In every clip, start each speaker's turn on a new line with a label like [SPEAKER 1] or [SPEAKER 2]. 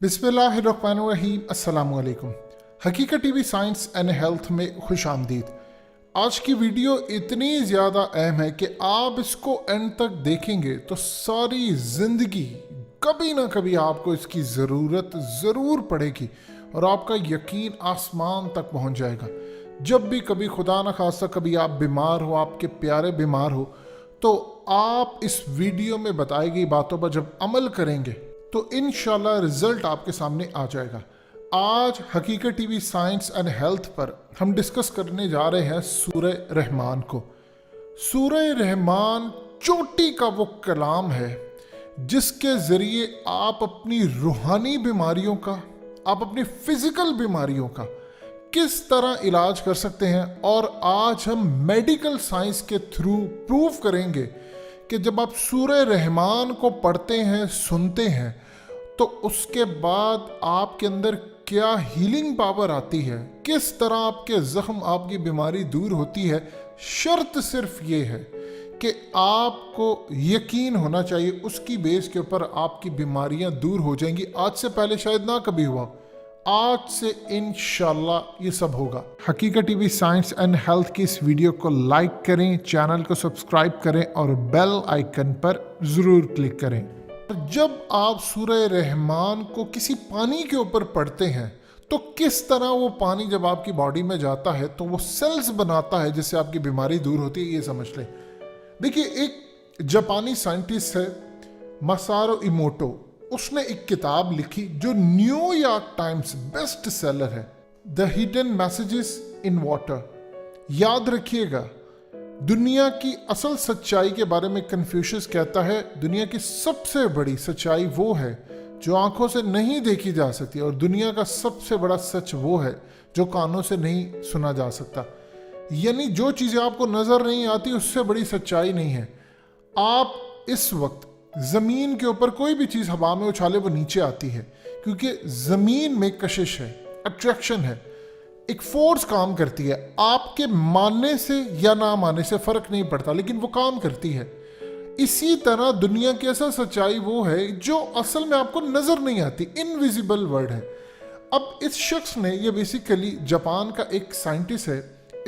[SPEAKER 1] बिस्मिल्लाहिर्रहमानिर्रहीम। अस्सलामु अलैकुम। हकीकत टीवी साइंस एंड हेल्थ में खुश आमदीद। आज की वीडियो इतनी ज़्यादा अहम है कि आप इसको एंड तक देखेंगे तो सारी ज़िंदगी कभी ना कभी आपको इसकी ज़रूरत ज़रूर पड़ेगी और आपका यकीन आसमान तक पहुंच जाएगा। जब भी कभी खुदा न खास्ता कभी आप बीमार हो, आपके प्यारे बीमार हो, तो आप इस वीडियो में बताई गई बातों पर जब अमल करेंगे तो इंशाल्लाह रिजल्ट आपके सामने आ जाएगा। आज हकीकत टीवी साइंस एंड हेल्थ पर हम डिस्कस करने जा रहे हैं सूरह रहमान को। सूरह रहमान चोटी का वो कलाम है जिसके ज़रिए आप अपनी रूहानी बीमारियों का, आप अपनी फिजिकल बीमारियों का किस तरह इलाज कर सकते हैं। और आज हम मेडिकल साइंस के थ्रू प्रूव करेंगे कि जब आप सूरह रहमान को पढ़ते हैं, सुनते हैं, तो उसके बाद आपके अंदर क्या हीलिंग पावर आती है, किस तरह आपके ज़ख्म, आपकी बीमारी दूर होती है। शर्त सिर्फ ये है कि आपको यकीन होना चाहिए, उसकी बेस के ऊपर आपकी बीमारियां दूर हो जाएंगी। आज से पहले शायद ना कभी हुआ, आज से इंशाल्लाह ये सब होगा। हकीकत टीवी साइंस एंड हेल्थ की इस वीडियो को लाइक करें, चैनल को सब्सक्राइब करें और बेल आइकन पर ज़रूर क्लिक करें। जब आप सूरह रहमान को किसी पानी के ऊपर पढ़ते हैं तो किस तरह वो पानी जब आपकी बॉडी में जाता है तो वो सेल्स बनाता है जिससे आपकी बीमारी दूर होती है, ये समझ लें। देखिए, एक जापानी साइंटिस्ट है मसारो इमोटो, उसने एक किताब लिखी जो न्यूयॉर्क टाइम्स बेस्ट सेलर है, the hidden messages in water. याद रखिएगा, दुनिया की असल सच्चाई के बारे में कन्फ्यूशियस कहता है दुनिया की सबसे बड़ी सच्चाई वो है जो आंखों से नहीं देखी जा सकती, और दुनिया का सबसे बड़ा सच वो है जो कानों से नहीं सुना जा सकता। यानी जो चीज़ें आपको नज़र नहीं आती उससे बड़ी सच्चाई नहीं है। आप इस वक्त ज़मीन के ऊपर कोई भी चीज़ हवा में उछाले वो नीचे आती है, क्योंकि ज़मीन में कशिश है, अट्रैक्शन है, एक फोर्स काम करती है। आपके मानने से या ना मानने से फर्क नहीं पड़ता, लेकिन वो काम करती है। इसी तरह दुनिया की असल सच्चाई वो है जो असल में आपको नजर नहीं आती, इनविजिबल वर्ड है। अब इस शख्स ने, ये बेसिकली जापान का एक साइंटिस्ट है,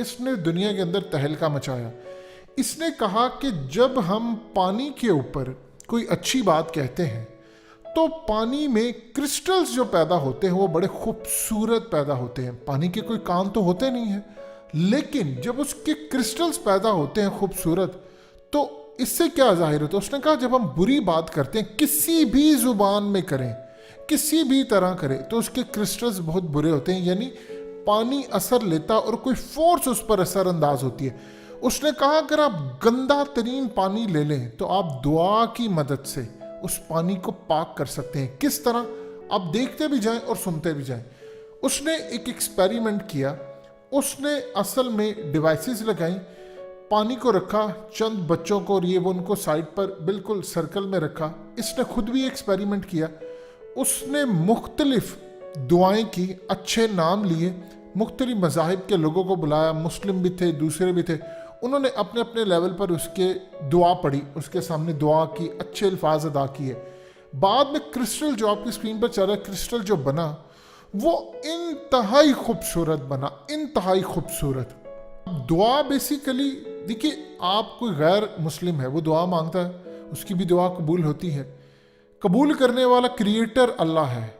[SPEAKER 1] इसने दुनिया के अंदर तहलका मचाया। इसने कहा कि जब हम पानी के ऊपर कोई अच्छी बात कहते हैं तो पानी में क्रिस्टल्स जो पैदा होते हैं वो बड़े खूबसूरत पैदा होते हैं। पानी के कोई कान तो होते नहीं हैं, लेकिन जब उसके क्रिस्टल्स पैदा होते हैं खूबसूरत, तो इससे क्या जाहिर होता है। उसने कहा जब हम बुरी बात करते हैं, किसी भी जुबान में करें, किसी भी तरह करें, तो उसके क्रिस्टल्स बहुत बुरे होते हैं, यानी पानी असर लेता और कोई फोर्स उस पर असर अंदाज होती है। उसने कहा अगर आप गंदा तरीन पानी ले लें तो आप दुआ की मदद से उस पानी को पाक कर सकते हैं। किस तरह, आप देखते भी जाएं और सुनते भी जाएं। उसने एक एक्सपेरिमेंट किया, उसने असल में डिवाइसेस लगाई, पानी को रखा चंद बच्चों को, और ये वो उनको साइड पर बिल्कुल सर्कल में रखा। इसने खुद भी एक्सपेरिमेंट किया। उसने मुख्तलिफ दुआएं की, अच्छे नाम लिए, मुख्तलिफ मज़ाहिब के लोगों को बुलाया, मुस्लिम भी थे, दूसरे भी थे। उन्होंने अपने अपने लेवल पर उसके दुआ पढ़ी, उसके सामने दुआ की, अच्छे अल्फाज अदा किए। बाद में क्रिस्टल जो आपकी स्क्रीन पर चल रहा है, क्रिस्टल जो बना वो इंतहाई खूबसूरत बना, इंतहाई खूबसूरत। दुआ बेसिकली, देखिए, आप कोई गैर मुस्लिम है, वो दुआ मांगता है, उसकी भी दुआ कबूल होती है। कबूल करने वाला क्रिएटर अल्लाह है।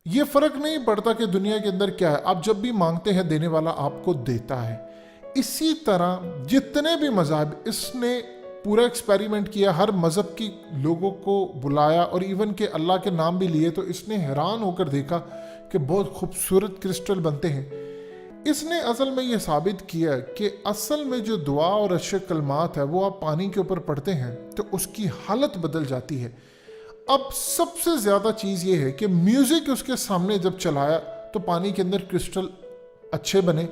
[SPEAKER 1] ये फ़र्क नहीं पड़ता कि दुनिया के अंदर क्या है, आप जब भी मांगते हैं देने वाला आपको देता है। इसी तरह जितने भी मज़हब, इसने पूरा एक्सपेरिमेंट किया, हर मज़हब की लोगों को बुलाया और इवन के अल्लाह के नाम भी लिए, तो इसने हैरान होकर देखा कि बहुत खूबसूरत क्रिस्टल बनते हैं। इसने असल में ये साबित किया कि असल में जो दुआ और अच्छे कलमात है वो आप पानी के ऊपर पढ़ते हैं तो उसकी हालत बदल जाती है। अब सबसे ज़्यादा चीज़ ये है कि म्यूज़िक उसके सामने जब चलाया तो पानी के अंदर क्रिस्टल अच्छे बने,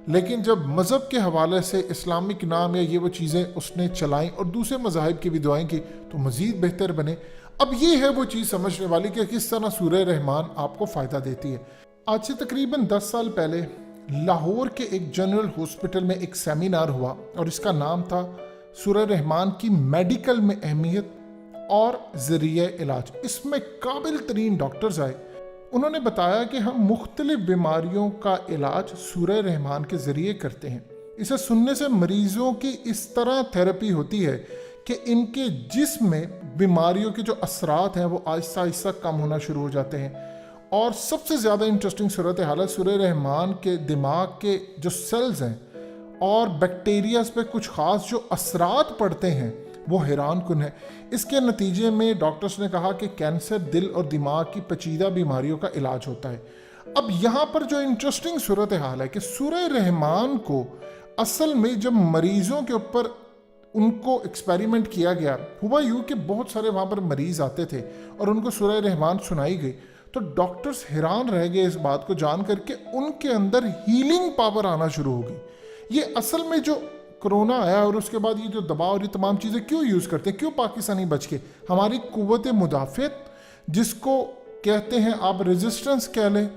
[SPEAKER 1] लेकिन जब मज़हब के हवाले से इस्लामिक नाम या ये वो चीज़ें उसने चलाई और दूसरे मज़ाहिब की भी दुआएं की तो मज़ीद बेहतर बने। अब ये है वो चीज़ समझने वाली कि किस तरह सूरह रहमान आपको फ़ायदा देती है। आज से तकरीबन 10 साल पहले लाहौर के एक जनरल हॉस्पिटल में एक सेमिनार हुआ और इसका नाम था सूरह रहमान की मेडिकल में अहमियत और ज़रिए इलाज। इसमें काबिल तरीन डॉक्टर्स आए, उन्होंने बताया कि हम मुख्तलिफ बीमारियों का इलाज सूरह रहमान के ज़रिए करते हैं। इसे सुनने से मरीज़ों की इस तरह थेरेपी होती है कि इनके जिस्म में बीमारियों के जो असरात हैं वो आहिस्ता आहिस्ता कम होना शुरू हो जाते हैं। और सबसे ज़्यादा इंटरेस्टिंग सूरत हाल सूरह रहमान के दिमाग के जो सेल्स हैं और बैक्टीरियाज पे कुछ ख़ास जो असरात पड़ते हैं वो हैरान कुन है। इसके नतीजे में डॉक्टर्स ने कहा कि कैंसर, दिल और दिमाग की पेचीदा बीमारियों का इलाज होता है। अब यहाँ पर जो इंटरेस्टिंग सूरत हाल है कि सूरह रहमान को असल में जब मरीज़ों के ऊपर उनको एक्सपेरिमेंट किया गया, हुआ यूँ कि बहुत सारे वहाँ पर मरीज़ आते थे और उनको सूरह रहमान सुनाई गई, तो डॉक्टर्स हैरान रह गए इस बात को जान करके उनके अंदर हीलिंग पावर आना शुरू हो गई। ये असल में जो कोरोना आया और उसके बाद ये जो दबाव और ये तमाम चीज़ें क्यों यूज़ करते हैं, क्यों पाकिस्तानी बच के, हमारी कुव्वत मुदाफ़त जिसको कहते हैं आप रेजिस्टेंस कह लें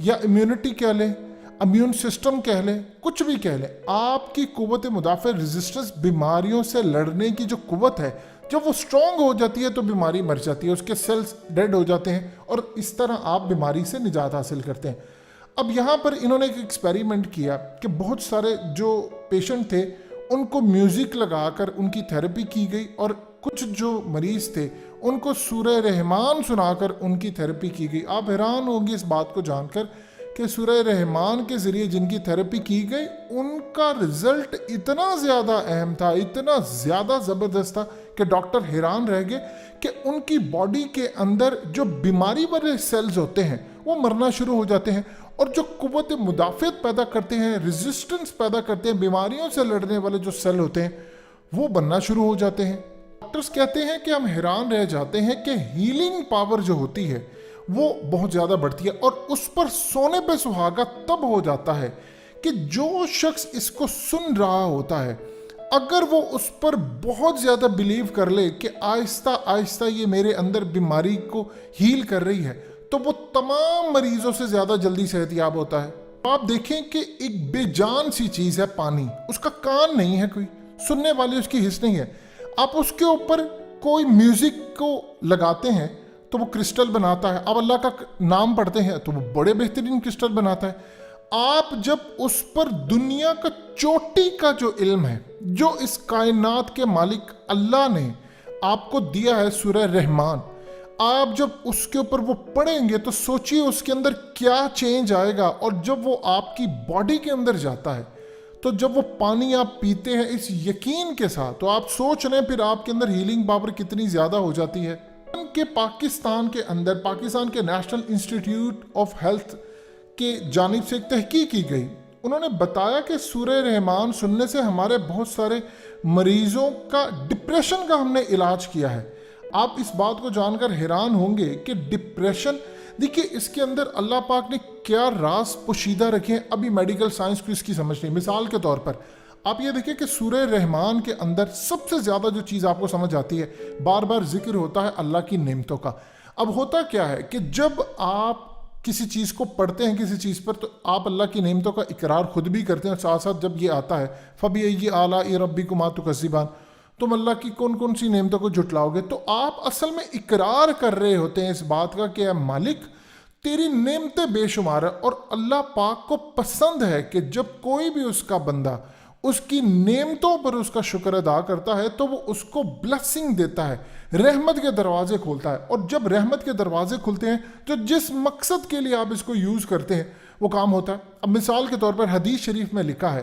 [SPEAKER 1] या इम्यूनिटी कह लें, इम्यून सिस्टम कह लें, कुछ भी कह लें, आपकी कुव्वत मुदाफ़त रेजिस्टेंस बीमारियों से लड़ने की जो कुव्वत है जब वो स्ट्रॉन्ग हो जाती है तो बीमारी मर जाती है, उसके सेल्स डेड हो जाते हैं और इस तरह आप बीमारी से निजात हासिल करते हैं। अब यहाँ पर इन्होंने एक एक्सपेरिमेंट किया कि बहुत सारे जो पेशेंट थे उनको म्यूज़िक लगाकर उनकी थेरेपी की गई और कुछ जो मरीज़ थे उनको सूरह रहमान सुनाकर उनकी थेरेपी की गई। आप हैरान होंगे इस बात को जानकर कि सूरह रहमान के ज़रिए जिनकी थेरेपी की गई उनका रिज़ल्ट इतना ज़्यादा अहम था, इतना ज़्यादा ज़बरदस्त था कि डॉक्टर हैरान रह गए कि उनकी बॉडी के अंदर जो बीमारी वाले सेल्स होते हैं वो मरना शुरू हो जाते हैं और जो कुव्वत मुदाफ़त पैदा करते हैं, रेजिस्टेंस पैदा करते हैं, बीमारियों से लड़ने वाले जो सेल होते हैं वो बनना शुरू हो जाते हैं। डॉक्टर्स कहते हैं कि हम हैरान रह जाते हैं कि हीलिंग पावर जो होती है वो बहुत ज़्यादा बढ़ती है और उस पर सोने पे सुहागा तब हो जाता है कि जो शख्स इसको सुन रहा होता है अगर वो उस पर बहुत ज़्यादा बिलीव कर ले कि आहिस्ता आहिस्ता ये मेरे अंदर बीमारी को हील कर रही है तो वो तमाम मरीजों से ज़्यादा जल्दी सेहतयाब होता है। आप देखें कि एक बेजान सी चीज़ है पानी, उसका कान नहीं है, कोई सुनने वाली उसकी हिस्स नहीं है, आप उसके ऊपर कोई म्यूज़िक को लगाते हैं तो वो क्रिस्टल बनाता है, आप अल्लाह का नाम पढ़ते हैं तो वो बड़े बेहतरीन क्रिस्टल बनाता है। आप जब उस पर दुनिया का चोटी का जो इल्म है जो इस कायनात के मालिक अल्लाह ने आपको दिया है सूरह रहमान, आप जब उसके ऊपर वो पढ़ेंगे तो सोचिए उसके अंदर क्या चेंज आएगा। और जब वो आपकी बॉडी के अंदर जाता है तो जब वो पानी आप पीते हैं इस यकीन के साथ तो आप सोच रहे हैं फिर आपके अंदर हीलिंग पावर कितनी ज़्यादा हो जाती है। कि पाकिस्तान के अंदर पाकिस्तान के नेशनल इंस्टीट्यूट ऑफ हेल्थ के जानिब से एक तहकीक की गई, उन्होंने बताया कि सूरह रहमान सुनने से हमारे बहुत सारे मरीजों का डिप्रेशन का हमने इलाज किया है। आप इस बात को जानकर हैरान होंगे कि डिप्रेशन, देखिए इसके अंदर अल्लाह पाक ने क्या राज पोशीदा रखे हैं, अभी मेडिकल साइंस को इसकी समझ नहीं। मिसाल के तौर पर आप ये देखिए कि सूरह रहमान के अंदर सबसे ज़्यादा जो चीज़ आपको समझ आती है, बार बार जिक्र होता है अल्लाह की नेमतों का। अब होता क्या है कि जब आप किसी चीज़ को पढ़ते हैं किसी चीज़ पर तो आप अल्लाह की नेमतों का इकरार खुद भी करते हैं और साथ साथ जब ये आता है फ़बी आला रब्बिकुमा तुकज़्ज़िबान, तुम अल्लाह की कौन कौन सी नेमतों को जुटलाओगे, तो आप असल में इकरार कर रहे होते हैं इस बात का कि मालिक तेरी नेमतें बेशुमार है। और अल्लाह पाक को पसंद है कि जब कोई भी उसका बंदा उसकी नेमतों पर उसका शुक्र अदा करता है तो वो उसको ब्लेसिंग देता है, रहमत के दरवाजे खोलता है। और जब रहमत के दरवाजे खुलते हैं तो जिस मकसद के लिए आप इसको यूज़ करते हैं वो काम होता है। अब मिसाल के तौर पर हदीस शरीफ में लिखा है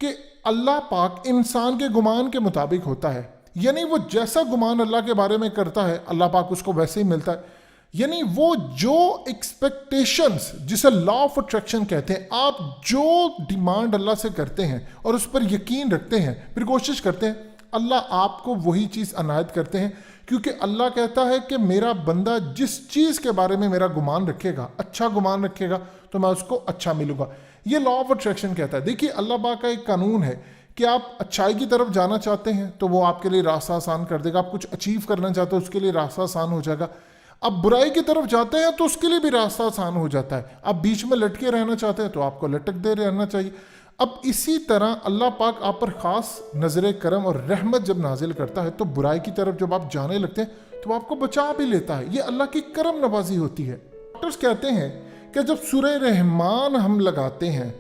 [SPEAKER 1] कि अल्लाह पाक इंसान के गुमान के मुताबिक होता है, यानी वो जैसा गुमान अल्लाह के बारे में करता है अल्लाह पाक उसको वैसे ही मिलता है। यानी वो जो एक्सपेक्टेशंस जिसे लॉ ऑफ अट्रैक्शन कहते हैं, आप जो डिमांड अल्लाह से करते हैं और उस पर यकीन रखते हैं फिर कोशिश करते हैं, अल्लाह आपको वही चीज़ अनायत करते हैं। क्योंकि अल्लाह कहता है कि मेरा बंदा जिस चीज़ के बारे में मेरा गुमान रखेगा, अच्छा गुमान रखेगा तो मैं उसको अच्छा मिलूंगा। ये लॉ ऑफ अट्रैक्शन कहता है। देखिए अल्लाह पाक का एक कानून है कि आप अच्छाई की तरफ जाना चाहते हैं तो वो आपके लिए रास्ता आसान कर देगा, आप कुछ अचीव करना चाहते हो उसके लिए रास्ता आसान हो जाएगा, आप बुराई की तरफ जाते हैं तो उसके लिए भी रास्ता आसान हो जाता है, आप बीच में लटके रहना चाहते हैं तो आपको लटकते रहना चाहिए। अब इसी तरह अल्लाह पाक आप पर ख़ास नज़र करम और रहमत जब नाजिल करता है तो बुराई की तरफ जब आप जाने लगते हैं तो आपको बचा भी लेता है। ये अल्लाह की करम नवाजी होती है। डॉक्टर्स कहते हैं कि जब सूरह रहमान हम लगाते हैं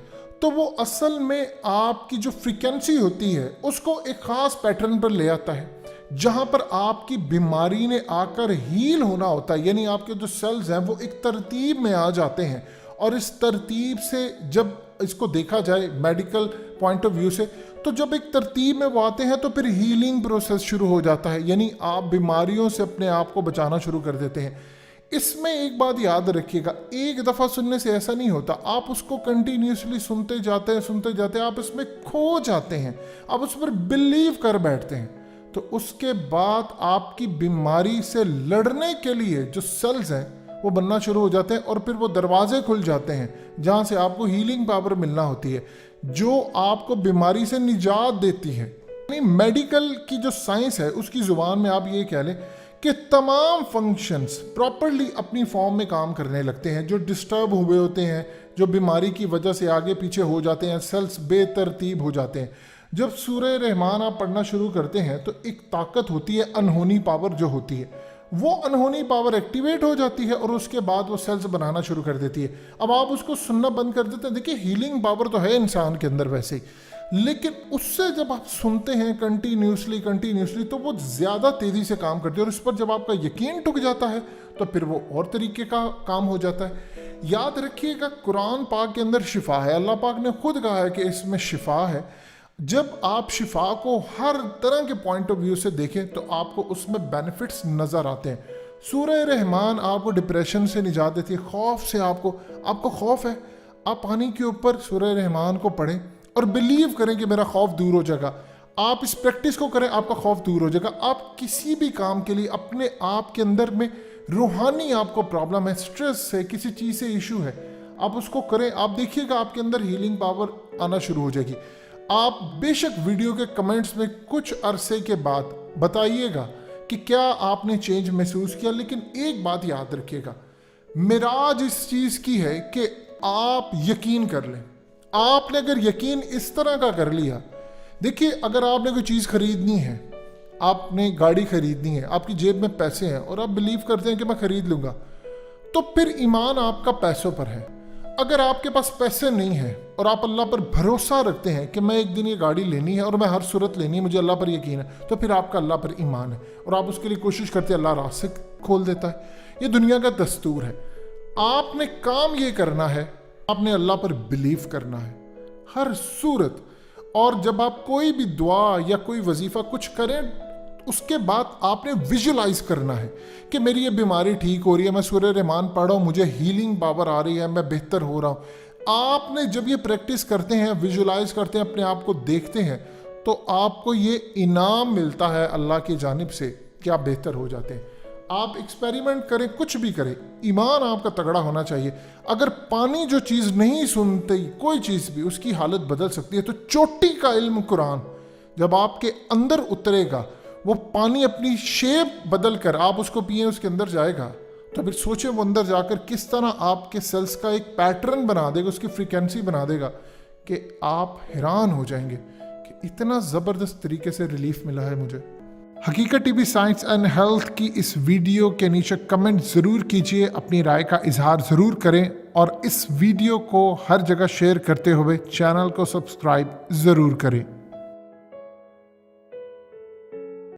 [SPEAKER 1] तो वो असल में आपकी जो फ्रीक्वेंसी होती है उसको एक ख़ास पैटर्न पर ले आता है, जहाँ पर आपकी बीमारी ने आकर हील होना होता है। यानी आपके जो सेल्स हैं वो एक तरतीब में आ जाते हैं, और इस तरतीब से जब इसको देखा जाए मेडिकल पॉइंट ऑफ व्यू से, तो जब एक तरतीब में वो आते हैं तो फिर हीलिंग प्रोसेस शुरू हो जाता है। यानी आप बीमारियों से अपने आप को बचाना शुरू कर देते हैं। इसमें एक बात याद रखिएगा, एक दफ़ा सुनने से ऐसा नहीं होता, आप उसको कंटिन्यूसली सुनते जाते हैं, आप इसमें खो जाते हैं, आप उस पर बिलीव कर बैठते हैं, तो उसके बाद आपकी बीमारी से लड़ने के लिए जो सेल्स हैं वो बनना शुरू हो जाते हैं, और फिर वो दरवाजे खुल जाते हैं जहाँ से आपको हीलिंग पावर मिलना होती है, जो आपको बीमारी से निजात देती है। यानी मेडिकल की जो साइंस है उसकी ज़ुबान में आप ये कह लें कि तमाम फंक्शंस प्रॉपरली अपनी फॉर्म में काम करने लगते हैं। जो डिस्टर्ब हुए होते हैं, जो बीमारी की वजह से आगे पीछे हो जाते हैं, सेल्स बेतरतीब हो जाते हैं, जब सूरह रहमान आप पढ़ना शुरू करते हैं तो एक ताकत होती है, अनहोनी पावर जो होती है, वो अनहोनी पावर एक्टिवेट हो जाती है और उसके बाद वो सेल्स बनाना शुरू कर देती है। अब आप उसको सुनना बंद कर देते हैं। देखिए, हीलिंग पावर तो है इंसान के अंदर वैसे ही, लेकिन उससे जब आप सुनते हैं कंटिन्यूसली तो वो ज़्यादा तेज़ी से काम करती है, और इस पर जब आपका यकीन टूट जाता है तो फिर वो और तरीके का काम हो जाता है। याद रखिएगा, कुरान पाक के अंदर शिफा है। अल्लाह पाक ने खुद कहा है कि इसमें शिफा है। जब आप शिफा को हर तरह के पॉइंट ऑफ व्यू से देखें तो आपको उसमें बेनिफिट्स नज़र आते हैं। सूरह रहमान आपको डिप्रेशन से निजात देती है, खौफ से आपको खौफ है, आप पानी के ऊपर सूरह रहमान को पढ़ें और बिलीव करें कि मेरा खौफ दूर हो जाएगा। आप इस प्रैक्टिस को करें, आपका खौफ दूर हो जाएगा। आप किसी भी काम के लिए अपने आप के अंदर में रूहानी आपको प्रॉब्लम है, स्ट्रेस है, किसी चीज़ से इशू है, आप उसको करें, आप देखिएगा आपके अंदर हीलिंग पावर आना शुरू हो जाएगी। आप बेशक वीडियो के कमेंट्स में कुछ अरसे के बाद बताइएगा कि क्या आपने चेंज महसूस किया, लेकिन एक बात याद रखिएगा, मिराज इस चीज़ की है कि आप यकीन कर लें। आपने अगर यकीन इस तरह का कर लिया, देखिए, अगर आपने कोई चीज़ खरीदनी है, आपने गाड़ी खरीदनी है, आपकी जेब में पैसे हैं और आप बिलीव करते हैं कि मैं खरीद लूँगा, तो फिर ईमान आपका पैसों पर है। अगर आपके पास पैसे नहीं हैं और आप अल्लाह पर भरोसा रखते हैं कि मैं एक दिन ये गाड़ी लेनी है और मैं हर सूरत लेनी है, मुझे अल्लाह पर यकीन है, तो फिर आपका अल्लाह पर ईमान है और आप उसके लिए कोशिश करते हैं, अल्लाह रास्ते खोल देता है। ये दुनिया का दस्तूर है। आपने काम ये करना है, आपने अल्लाह पर बिलीव करना है हर सूरत। और जब आप कोई भी दुआ या कोई वजीफ़ा कुछ करें, उसके बाद आपने विजुलाइज करना है कि मेरी ये बीमारी ठीक हो रही है, मैं सूरह रहमान पढ़ रहा हूँ, मुझे हीलिंग पावर आ रही है, मैं बेहतर हो रहा हूँ। आपने जब ये प्रैक्टिस करते हैं, विजुलाइज करते हैं, अपने आप को देखते हैं, तो आपको ये इनाम मिलता है अल्लाह की जानिब से कि आप बेहतर हो जाते हैं। आप एक्सपेरिमेंट करें, कुछ भी करें, ईमान आपका तगड़ा होना चाहिए। अगर पानी जो चीज़ नहीं सुनती, कोई चीज़ भी उसकी हालत बदल सकती है, तो चोटी का इल्म कुरान जब आपके अंदर उतरेगा, वो पानी अपनी शेप बदल कर आप उसको पिए, उसके अंदर जाएगा, तो फिर सोचें वो अंदर जाकर किस तरह आपके सेल्स का एक पैटर्न बना देगा, उसकी फ्रीक्वेंसी बना देगा कि आप हैरान हो जाएंगे कि इतना ज़बरदस्त तरीके से रिलीफ मिला है मुझे। हकीकत टीवी साइंस एंड हेल्थ की इस वीडियो के नीचे कमेंट ज़रूर कीजिए, अपनी राय का इजहार ज़रूर करें, और इस वीडियो को हर जगह शेयर करते हुए चैनल को सब्सक्राइब ज़रूर करें।